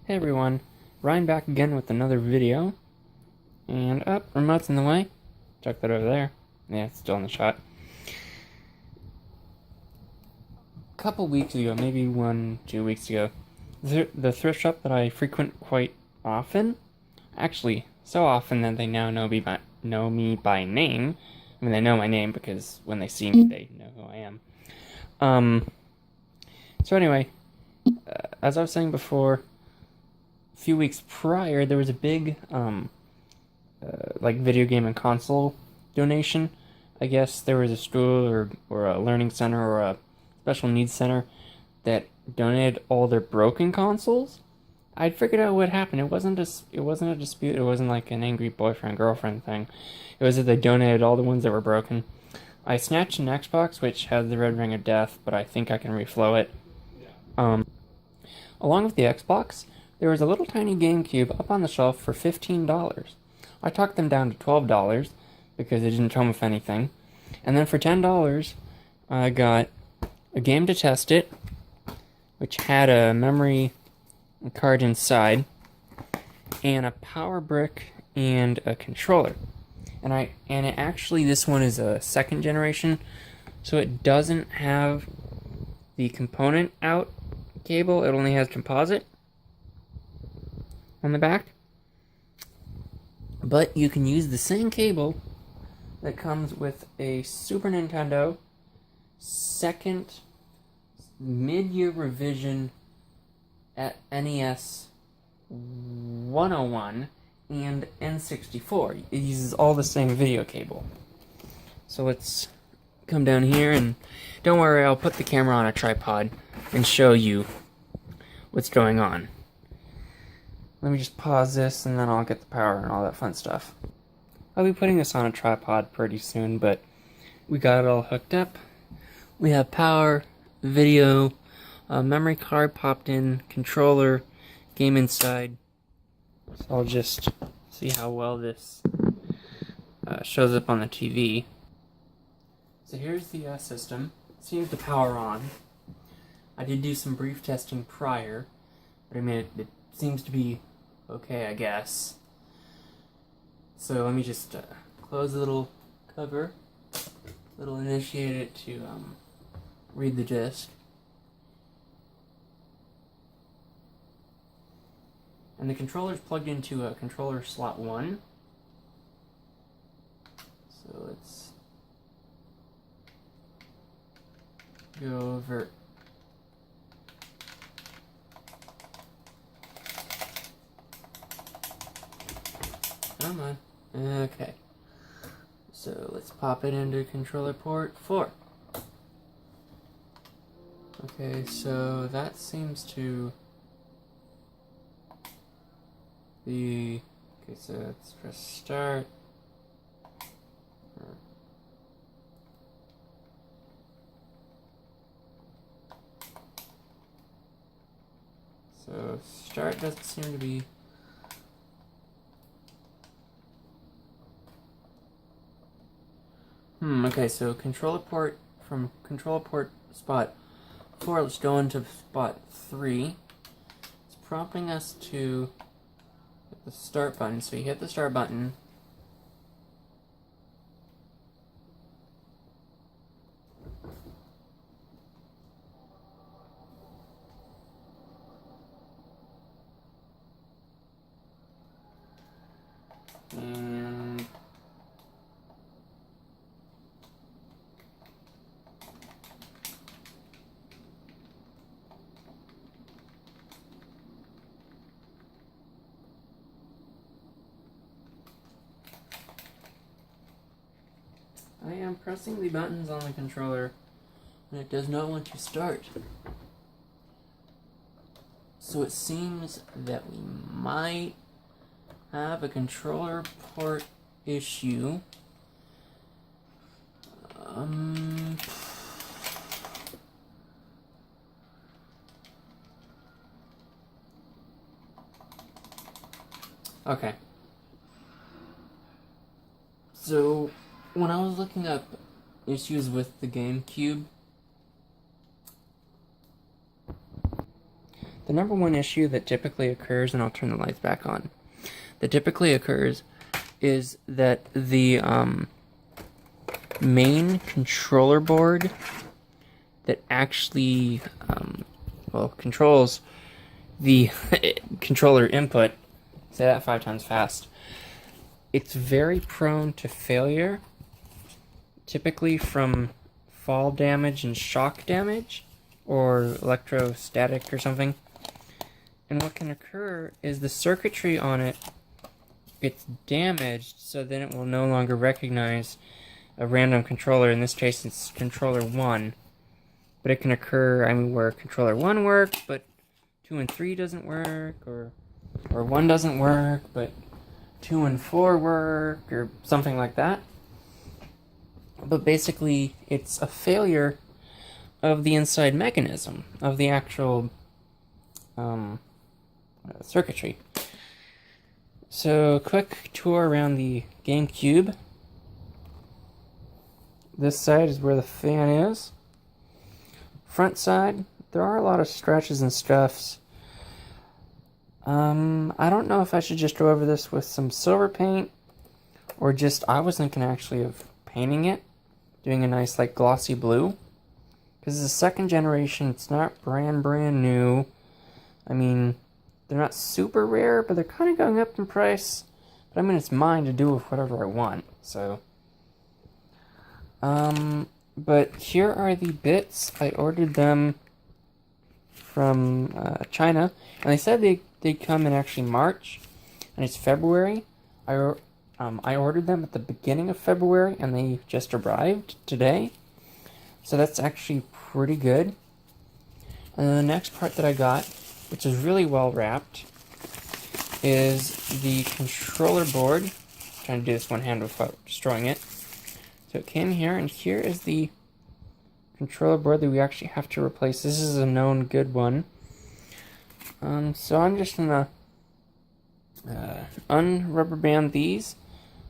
Hey everyone, Ryan back again with another video. And remote's in the way. Check that over there. Yeah, it's still in the shot. A couple weeks ago, maybe 2 weeks ago, the thrift shop that I frequent quite often, actually so often that they now know me by name. I mean, they know my name because when they see me, they know who I am. So anyway, as I was saying before, a few weeks prior, there was a big, like, video game and console donation. I guess there was a school or a learning center or a special needs center that donated all their broken consoles. I'd figured out what happened. It wasn't a dispute. It wasn't like an angry boyfriend-girlfriend thing. It was that they donated all the ones that were broken. I snatched an Xbox, which has the red ring of death, but I think I can reflow it. Along with the Xbox, there was a little tiny Gamecube up on the shelf for $15. I talked them down to $12 because they didn't come with anything. And then for $10, I got a game to test it, which had a memory card inside, and a power brick and a controller. This one is a second generation, so it doesn't have the component out cable. It only has composite on the back. But you can use the same cable that comes with a Super Nintendo second mid-year revision at NES 101 and N64. It uses all the same video cable. So let's come down here, and don't worry, I'll put the camera on a tripod and show you what's going on. Let me just pause this, and then I'll get the power and all that fun stuff. I'll be putting this on a tripod pretty soon, but we got it all hooked up. We have power, video, memory card popped in, controller, game inside. So I'll just see how well this shows up on the TV. So here's the system. It seems to power on. I did do some brief testing prior, but I mean, it seems to be okay, I guess. So let me just close the little cover. It'll initiate it to read the disc. And the controller's plugged into a controller slot 1. So let's go over. Come on. Okay. So let's pop it into controller port 4. Okay, so that seems to be... Okay, so let's press start. So start doesn't seem to be... Okay, so controller port, from controller port spot 4, let's go into spot 3. It's prompting us to hit the start button, so you hit the start button. And I am pressing the buttons on the controller, and it does not want to start. So it seems that we might have a controller port issue. Okay. So when I was looking up issues with the Gamecube, the number one issue that typically occurs, and I'll turn the lights back on, that typically occurs is that the main controller board that actually controls the controller input, say that 5 times fast, it's very prone to failure, typically from fall damage and shock damage, or electrostatic or something. And what can occur is the circuitry on it gets damaged, so then it will no longer recognize a random controller. In this case, it's controller 1. But it can occur, where controller 1 works, but 2 and 3 doesn't work, or 1 doesn't work, but 2 and 4 work, or something like that. But basically, it's a failure of the inside mechanism, of the actual circuitry. So, quick tour around the Gamecube. This side is where the fan is. Front side, there are a lot of scratches and scuffs. I don't know if I should just go over this with some silver paint, or just, I was thinking actually of painting it, doing a nice like glossy blue, because it's a 2nd generation, it's not brand new. They're not super rare, but they're kind of going up in price, but it's mine to do with whatever I want, so. But here are the bits. I ordered them from China, and they said they'd come in actually March, and it's February. I ordered them at the beginning of February, and they just arrived today, so that's actually pretty good. And then the next part that I got, which is really well wrapped, is the controller board. I'm trying to do this one hand without destroying it. So it came here, and here is the controller board that we actually have to replace. This is a known good one. So I'm just gonna unrubber band these,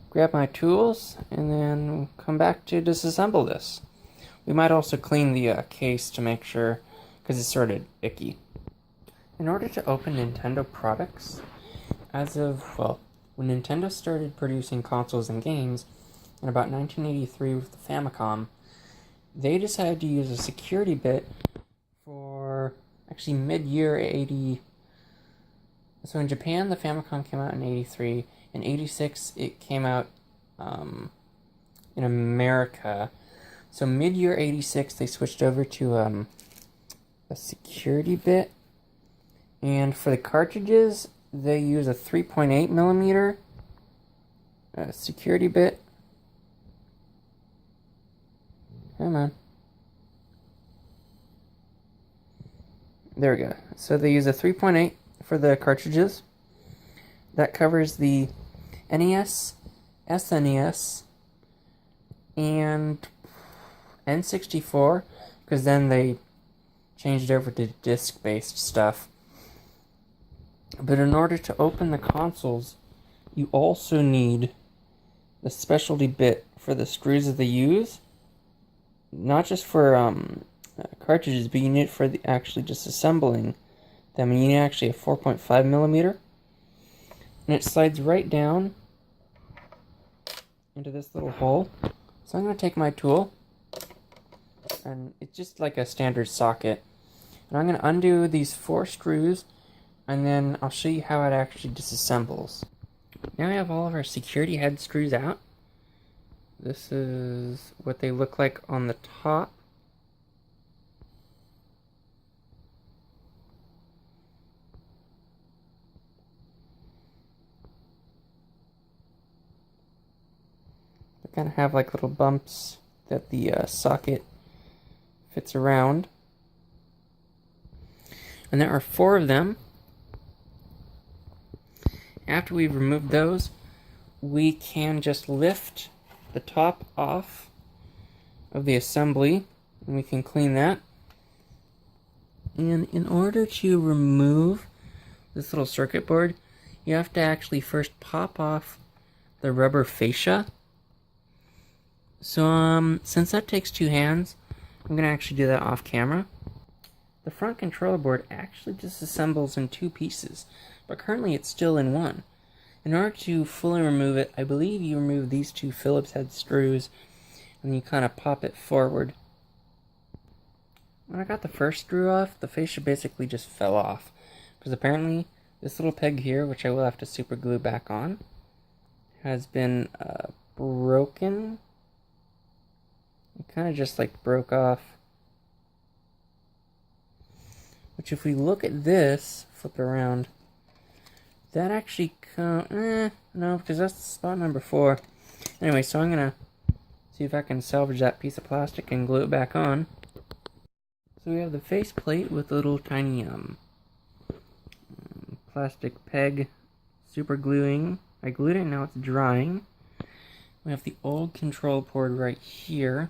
grab my tools, and then come back to disassemble this. We might also clean the case to make sure, because it's sort of icky. In order to open Nintendo products, as of, when Nintendo started producing consoles and games, in about 1983 with the Famicom, they decided to use a security bit for actually mid-year 80. So in Japan, the Famicom came out in 83. In 86, it came out in America. So mid-year 86, they switched over to a security bit. And for the cartridges, they use a 3.8 millimeter security bit. Come on. There we go. So they use a 3.8 for the cartridges. That covers the NES, SNES, and N64, because then they changed over to disc-based stuff. But in order to open the consoles, you also need the specialty bit for the screws that they use. Not just for cartridges, but you need it for actually just assembling them. And you need actually a 4.5 millimeter. And it slides right down into this little hole. So I'm going to take my tool, and it's just like a standard socket. And I'm going to undo these 4 screws, and then I'll show you how it actually disassembles. Now we have all of our security head screws out. This is what they look like on the top. They kind of have like little bumps that the socket fits around. And there are 4 of them. After we've removed those, we can just lift the top off of the assembly, and we can clean that. And in order to remove this little circuit board, you have to actually first pop off the rubber fascia. So since that takes 2 hands, I'm going to actually do that off camera. the front controller board actually disassembles in 2 pieces, but currently it's still in 1. In order to fully remove it, I believe you remove these 2 Phillips head screws, and you kind of pop it forward. When I got the first screw off, the fascia basically just fell off, because apparently this little peg here, which I will have to super glue back on, has been broken. It kind of just like broke off. Which if we look at this, flip it around, that actually no, because that's spot number 4. Anyway, so I'm gonna see if I can salvage that piece of plastic and glue it back on. So we have the face plate with a little tiny plastic peg super gluing. I glued it, now it's drying. We have the old control board right here.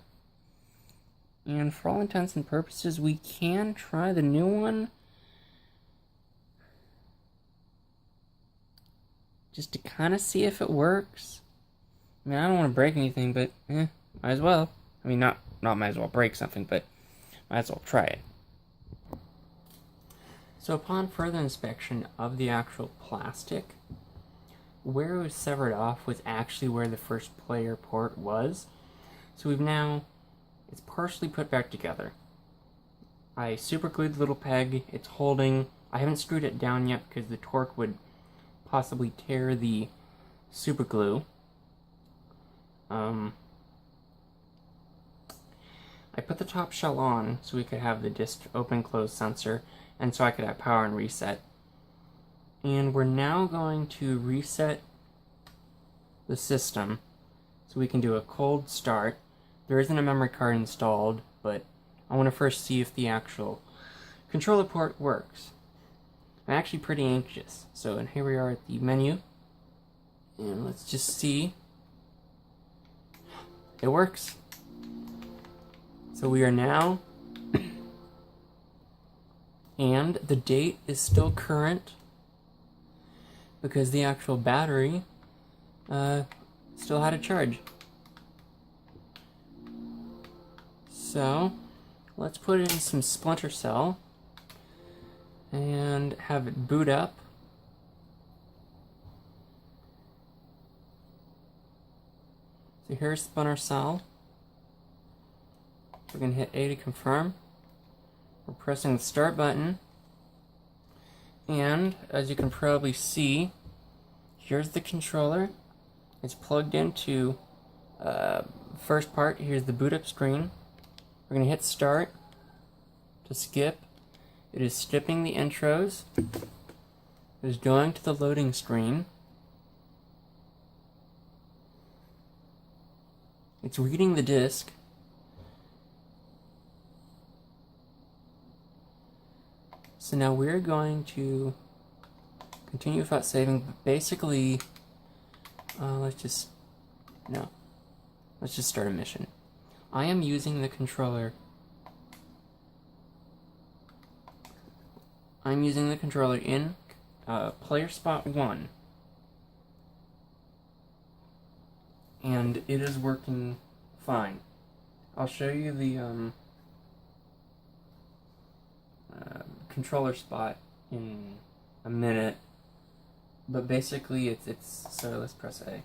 And for all intents and purposes, we can try the new one. Just to kind of see if it works. I mean, I don't want to break anything, but might as well. I mean, not might as well break something, but might as well try it. So upon further inspection of the actual plastic, where it was severed off was actually where the first player port was. So it's partially put back together. I super glued the little peg, it's holding. I haven't screwed it down yet because the torque would possibly tear the super glue. I put the top shell on so we could have the disc open-close sensor, and so I could have power and reset. And we're now going to reset the system so we can do a cold start. There isn't a memory card installed, but I want to first see if the actual controller port works. I'm actually pretty anxious. So, and here we are at the menu, and let's just see. It works. So we are now, and the date is still current because the actual battery still had a charge. So let's put in some Splinter Cell and have it boot up. So here's Splinter Cell. We're going to hit A to confirm. We're pressing the start button. And as you can probably see, here's the controller. It's plugged into first part. Here's the boot up screen. We're going to hit start to skip. It is skipping the intros. It is going to the loading screen. It's reading the disc. So now we're going to continue without saving, but basically, let's just start a mission. I am using the controller. I'm using the controller in player spot 1. And it is working fine. I'll show you the controller spot in a minute, but basically it's so let's press A.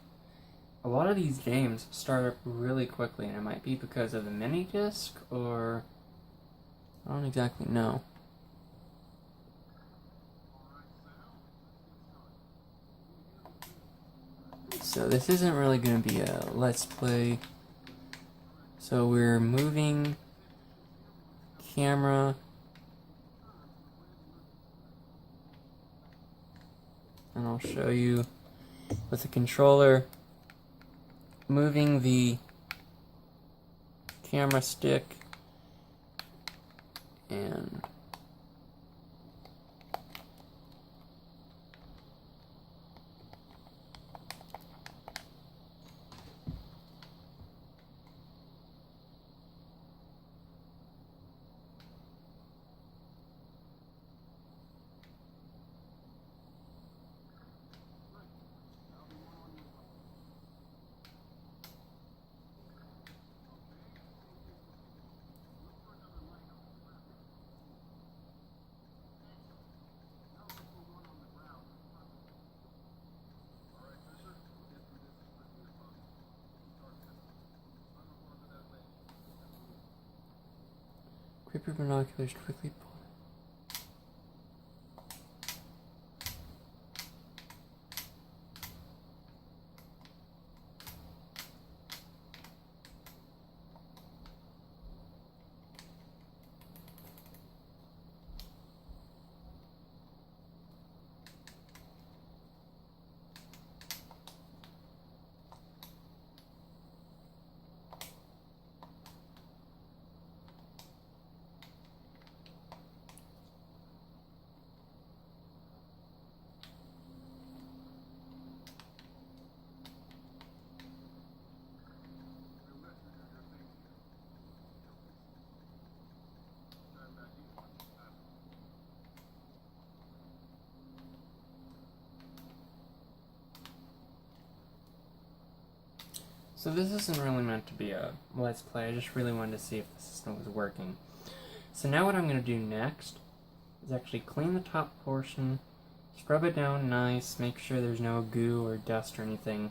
A lot of these games start up really quickly, and it might be because of the mini disc, or I don't exactly know. So this isn't really going to be a let's play. So we're moving camera. And I'll show you with the controller moving the camera stick and Grip your binoculars to quickly pull. So this isn't really meant to be a let's play, I just really wanted to see if the system was working. So now what I'm going to do next is actually clean the top portion, scrub it down nice, make sure there's no goo or dust or anything,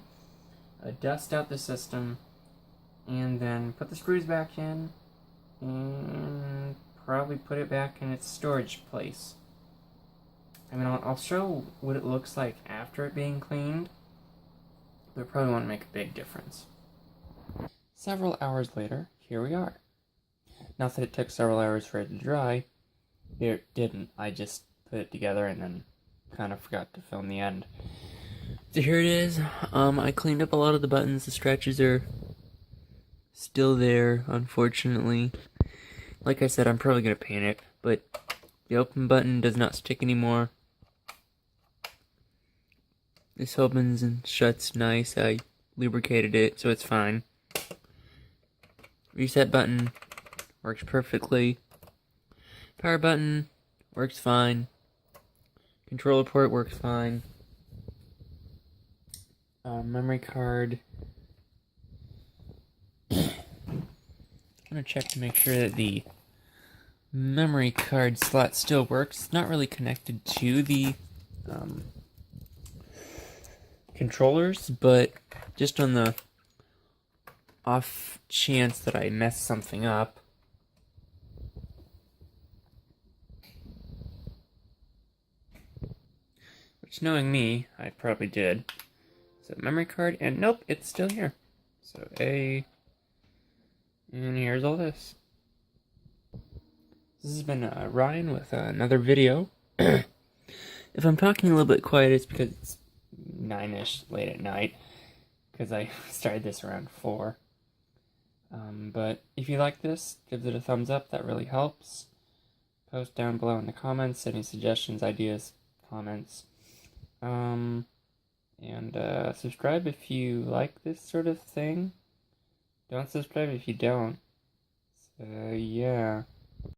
dust out the system, and then put the screws back in, and probably put it back in its storage place. I mean, I'll show what it looks like after it being cleaned, but it probably won't make a big difference. Several hours later, here we are. Not that it took several hours for it to dry. It didn't. I just put it together and then kind of forgot to film the end. So here it is. I cleaned up a lot of the buttons. The scratches are still there, unfortunately. Like I said, I'm probably going to paint it, but the open button does not stick anymore. This opens and shuts nice. I lubricated it, so it's fine. Reset button works perfectly. Power button works fine. Controller port works fine. Memory card. I'm gonna check to make sure that the memory card slot still works. It's not really connected to the controllers, but just on the off chance that I mess something up, which knowing me, I probably did. So memory card, and nope, it's still here. So A, and here's all this. This has been Ryan with another video. If I'm talking a little bit quiet, it's because it's 9-ish late at night, because I started this around 4. But if you like this, give it a thumbs up, that really helps. Post down below in the comments, any suggestions, ideas, comments. And subscribe if you like this sort of thing. Don't subscribe if you don't. So, yeah.